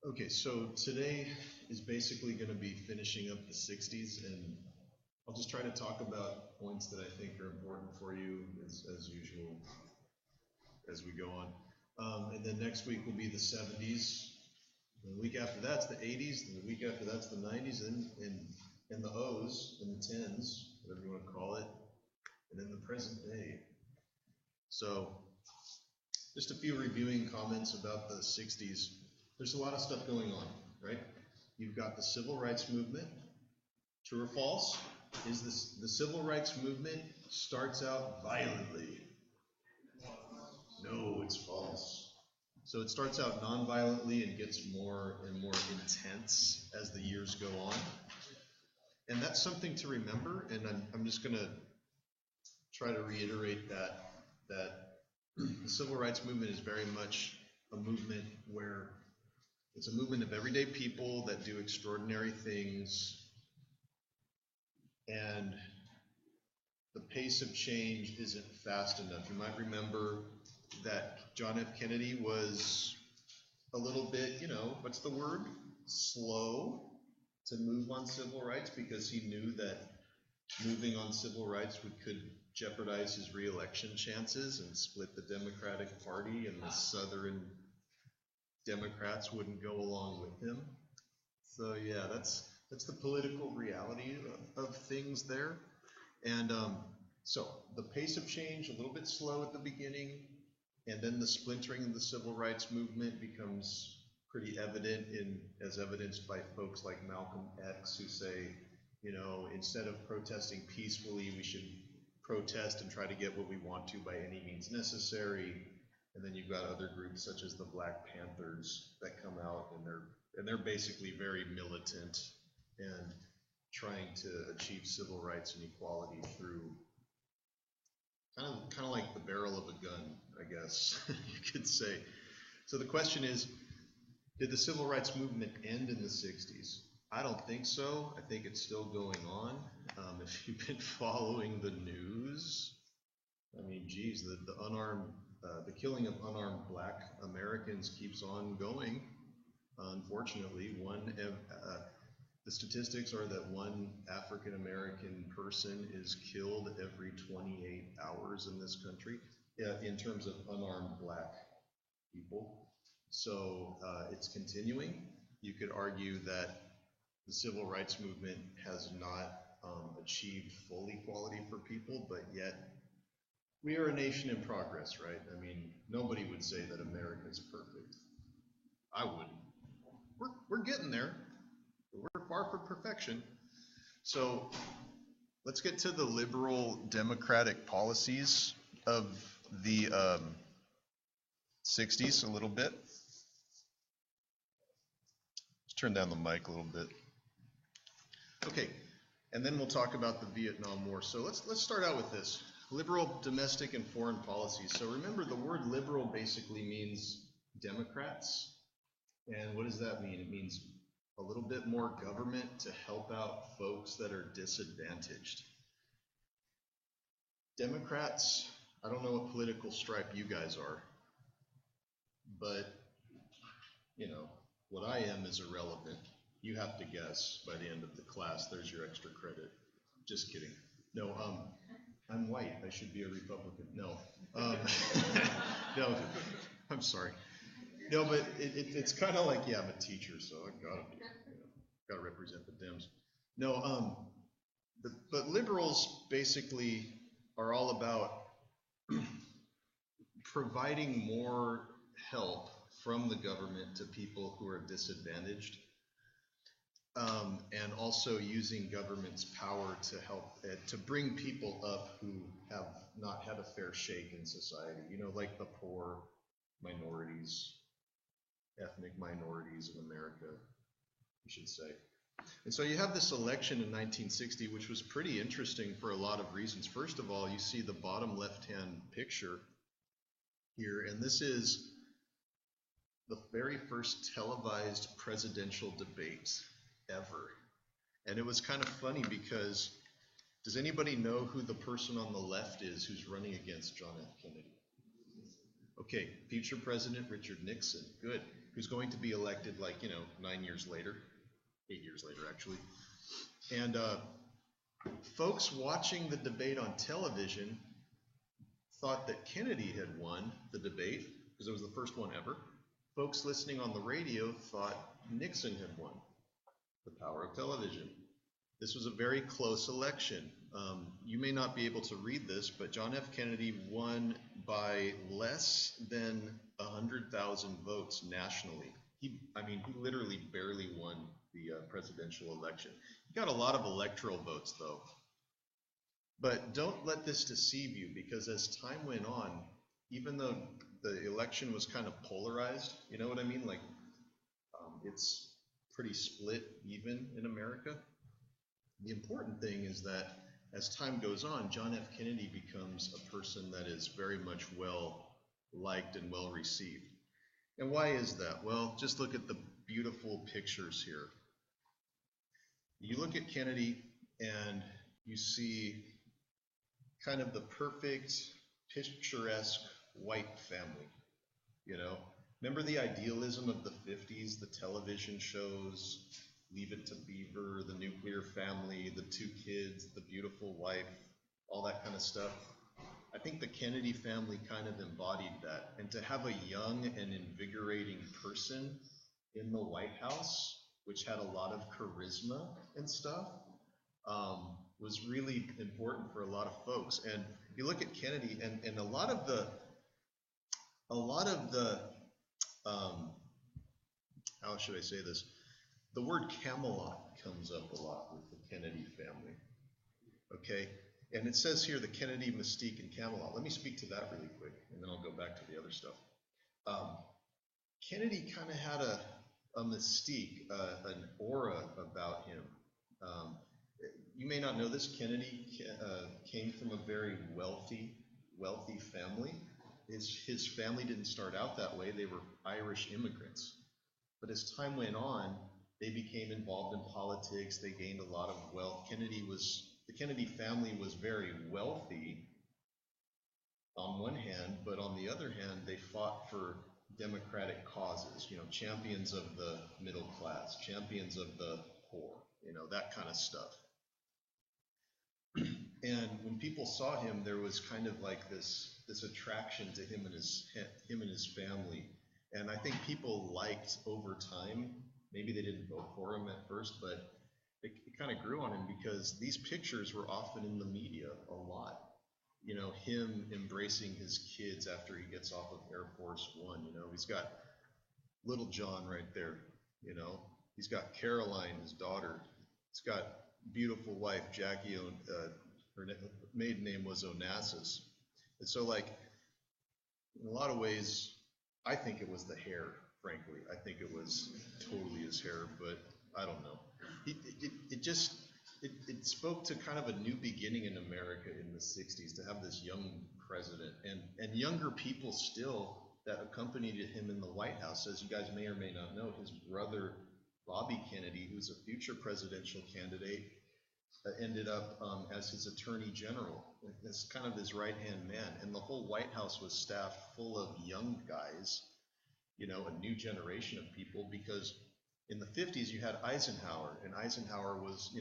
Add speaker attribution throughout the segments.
Speaker 1: Okay, so today is basically going to be finishing up the 60s, and I'll just try to talk about points that I think are important for you as usual as we go on. And then next week will be the 70s. The week after that's the 80s, and the week after that's the 90s, and the O's, and the 10s, whatever you want to call it, and then the present day. So, just a few reviewing comments about the 60s. There's a lot of stuff going on, right? You've got the civil rights movement. True or false? Is this the civil rights movement starts out violently? No, it's false. So it starts out non-violently and gets more and more intense as the years go on. And that's something to remember, and I'm just going to try to reiterate that the civil rights movement is very much a movement where it's a movement of everyday people that do extraordinary things, and the pace of change isn't fast enough. You might remember that John F. Kennedy was a little bit, what's the word? Slow to move on civil rights because he knew that moving on civil rights could jeopardize his re-election chances and split the Democratic Party, and the Southern Democrats wouldn't go along with him. So yeah, that's the political reality of things there. And so the pace of change a little bit slow at the beginning, and then the splintering of the civil rights movement becomes pretty evident as evidenced by folks like Malcolm X, who say, instead of protesting peacefully, we should protest and try to get what we want to by any means necessary. And then you've got other groups such as the Black Panthers that come out, and they're basically very militant and trying to achieve civil rights and equality through kind of like the barrel of a gun, I guess you could say. So the question is, did the civil rights movement end in the 60s? I don't think so. I think it's still going on. If you've been following the news, I mean, geez, the killing of unarmed Black Americans keeps on going. Unfortunately, the statistics are that one African American person is killed every 28 hours in this country, in terms of unarmed Black people. So it's continuing. You could argue that the civil rights movement has not achieved full equality for people, but yet we are a nation in progress, right? I mean, nobody would say that America is perfect. I wouldn't. We're getting there. We're far from perfection. So let's get to the liberal democratic policies of the 60s a little bit. Let's turn down the mic a little bit. Okay, and then we'll talk about the Vietnam War. So let's start out with this. Liberal domestic and foreign policies. So remember, the word liberal basically means Democrats. And what does that mean? It means a little bit more government to help out folks that are disadvantaged. Democrats, I don't know what political stripe you guys are, but what I am is irrelevant. You have to guess by the end of the class. There's your extra credit. Just kidding. No, I'm white. I should be a Republican. No. No, I'm sorry. No, but it's kind of like, yeah, I'm a teacher, so I gotta represent the Dems. No, but liberals basically are all about providing more help from the government to people who are disadvantaged, and also using government's power to help to bring people up who have not had a fair shake in society. Like the poor, minorities, ethnic minorities in America, we should say. And so you have this election in 1960, which was pretty interesting for a lot of reasons. First of all, you see the bottom left-hand picture here, and this is the very first televised presidential debate ever. And it was kind of funny because, does anybody know who the person on the left is who's running against John F. Kennedy? Okay, future President Richard Nixon, good, who's going to be elected like, 9 years later, 8 years later, actually. And folks watching the debate on television thought that Kennedy had won the debate because it was the first one ever. Folks listening on the radio thought Nixon had won. The power of television. This was a very close election. You may not be able to read this, but John F. Kennedy won by less than 100,000 votes nationally. He literally barely won the presidential election. He got a lot of electoral votes, though. But don't let this deceive you, because as time went on, even though the election was kind of polarized, you know what I mean? Like, it's pretty split even in America. The important thing is that as time goes on, John F. Kennedy becomes a person that is very much well liked and well received. And why is that? Well, just look at the beautiful pictures here. You look at Kennedy and you see kind of the perfect, picturesque white family, Remember the idealism of the 50s, the television shows, Leave It to Beaver, the nuclear family, the 2 kids, the beautiful wife, all that kind of stuff. I think the Kennedy family kind of embodied that. And to have a young and invigorating person in the White House, which had a lot of charisma and stuff, was really important for a lot of folks. And you look at Kennedy, and a lot of the how should I say this? The word Camelot comes up a lot with the Kennedy family, okay? And it says here the Kennedy mystique in Camelot. Let me speak to that really quick, and then I'll go back to the other stuff. Kennedy kind of had a mystique, an aura about him. You may not know this, Kennedy came from a very wealthy family. His family didn't start out that way. They were Irish immigrants. But as time went on, they became involved in politics. They gained a lot of wealth. The Kennedy family was very wealthy on one hand, but on the other hand, they fought for democratic causes, champions of the middle class, champions of the poor, that kind of stuff. And when people saw him, there was kind of like this attraction to him and his family. And I think people liked over time, maybe they didn't vote for him at first, but it kind of grew on him because these pictures were often in the media a lot. Him embracing his kids after he gets off of Air Force One, he's got little John right there, he's got Caroline, his daughter, he's got beautiful wife, Jackie, her maiden name was Onassis. And so, like, in a lot of ways, I think it was the hair, frankly. I think it was totally his hair, but I don't know. It spoke to kind of a new beginning in America in the 60s to have this young president and younger people still that accompanied him in the White House. As you guys may or may not know, his brother, Bobby Kennedy, who's a future presidential candidate, ended up as his attorney general, as kind of his right-hand man. And the whole White House was staffed full of young guys, a new generation of people, because in the 50s you had Eisenhower, and Eisenhower was,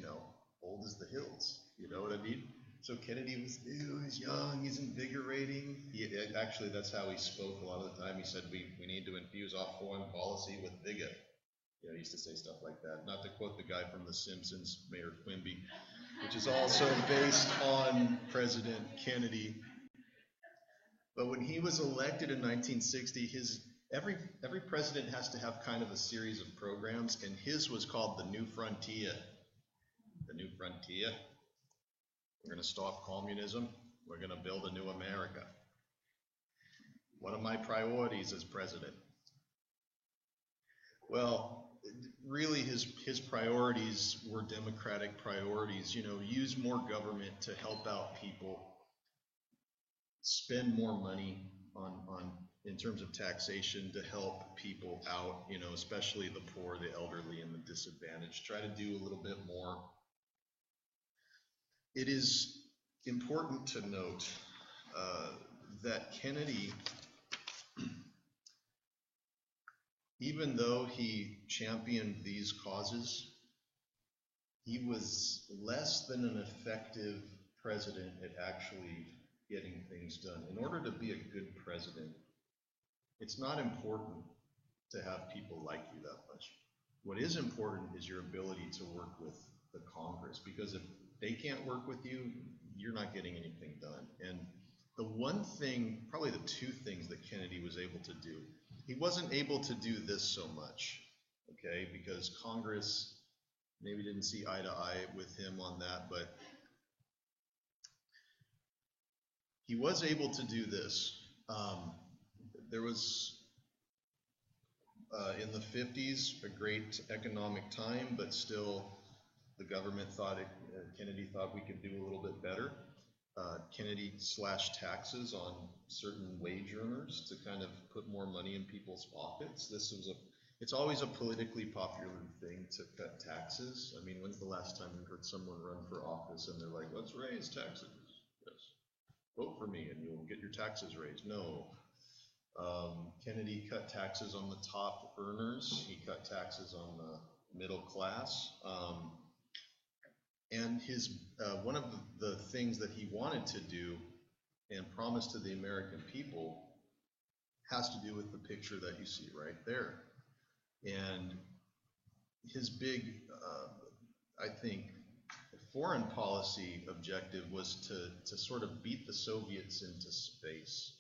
Speaker 1: old as the hills, you know what I mean? So Kennedy was new, he's young, he's invigorating. Actually, that's how he spoke a lot of the time. He said, we need to infuse our foreign policy with vigor. He used to say stuff like that. Not to quote the guy from The Simpsons, Mayor Quimby, which is also based on President Kennedy. But when he was elected in 1960, every president has to have kind of a series of programs, and his was called the New Frontier. The New Frontier. We're going to stop communism. We're going to build a new America. What are my priorities as president? Well, really his priorities were democratic priorities. Use more government to help out people, spend more money on in terms of taxation to help people out, especially the poor, the elderly, and the disadvantaged. Try to do a little bit more. It is important to note that Kennedy even though he championed these causes, he was less than an effective president at actually getting things done. In order to be a good president, it's not important to have people like you that much. What is important is your ability to work with the Congress, because if they can't work with you, you're not getting anything done. And the one thing, probably the two things that Kennedy was able to do, he wasn't able to do this so much, okay, because Congress maybe didn't see eye to eye with him on that, but he was able to do this. There was, in the 50s, a great economic time, but still the government thought Kennedy thought we could do a little bit better. Kennedy slashed taxes on certain wage earners to kind of put more money in people's pockets. It's always a politically popular thing to cut taxes. I mean, when's the last time you heard someone run for office and they're like, let's raise taxes? Yes. Vote for me and you'll get your taxes raised. No. Kennedy cut taxes on the top earners. He cut taxes on the middle class. And one of the things that he wanted to do and promised to the American people has to do with the picture that you see right there. And his big, I think, foreign policy objective was to sort of beat the Soviets into space.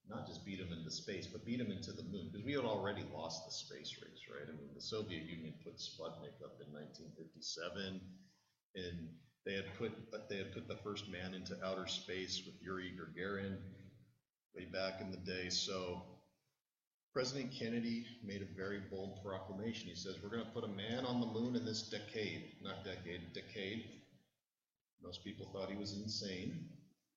Speaker 1: Not just beat them into space, but beat them into the moon, because we had already lost the space race, right? I mean, the Soviet Union put Sputnik up in 1957, and they had put the first man into outer space with Yuri Gagarin way back in the day. So President Kennedy made a very bold proclamation. He says, we're going to put a man on the moon in this decade. Most people thought he was insane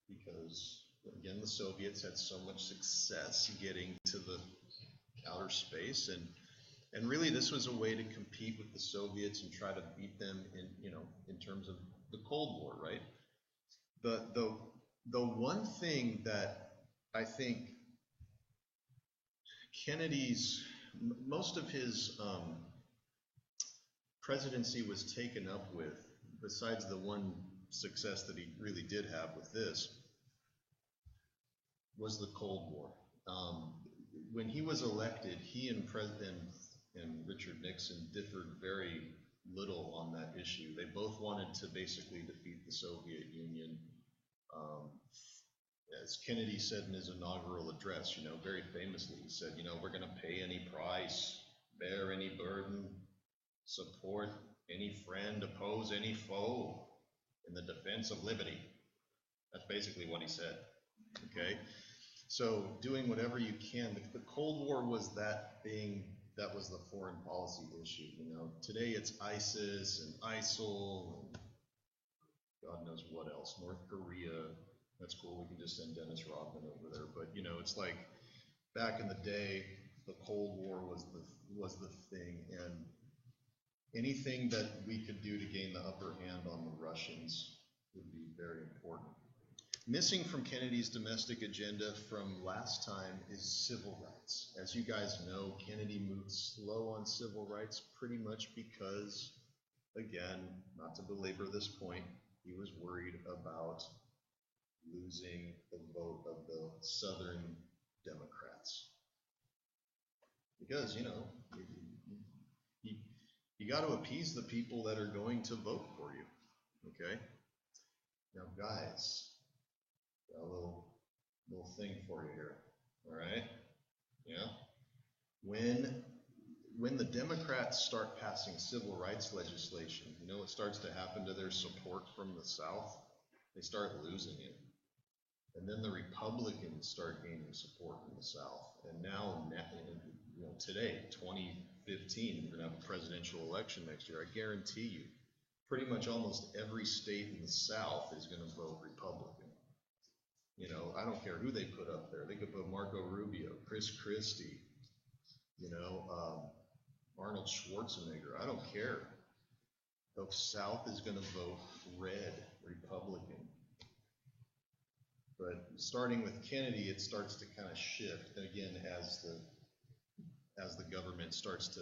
Speaker 1: because, again, the Soviets had so much success getting to the outer space, and really this was a way to compete with the Soviets and try to beat them in terms of the Cold War, right? The one thing that I think most of his presidency was taken up with, besides the one success that he really did have with this, was the Cold War. When he was elected, he and Richard Nixon differed very little on that issue. They both wanted to basically defeat the Soviet Union. As Kennedy said in his inaugural address, very famously, he said, we're going to pay any price, bear any burden, support any friend, oppose any foe in the defense of liberty. That's basically what he said, okay? So doing whatever you can. The Cold War was that thing, that was the foreign policy issue, Today it's ISIS and ISIL and God knows what else, North Korea. That's cool, we can just send Dennis Rodman over there. But it's like back in the day, the Cold War was the thing, and anything that we could do to gain the upper hand on the Russians would be very important. Missing from Kennedy's domestic agenda from last time is civil rights. As you guys know, Kennedy moved slow on civil rights pretty much because, again, not to belabor this point, he was worried about losing the vote of the Southern Democrats. Because, you got to appease the people that are going to vote for you, okay? Now, guys, got a little thing for you here, all right? Yeah? When the Democrats start passing civil rights legislation, what starts to happen to their support from the South? They start losing it. And then the Republicans start gaining support in the South. And now, today, 2015, we're going to have a presidential election next year. I guarantee you, pretty much almost every state in the South is going to vote Republican. I don't care who they put up there. They could put Marco Rubio, Chris Christie, Arnold Schwarzenegger. I don't care. The South is going to vote red, Republican. But starting with Kennedy, it starts to kind of shift. And again, as as the government starts to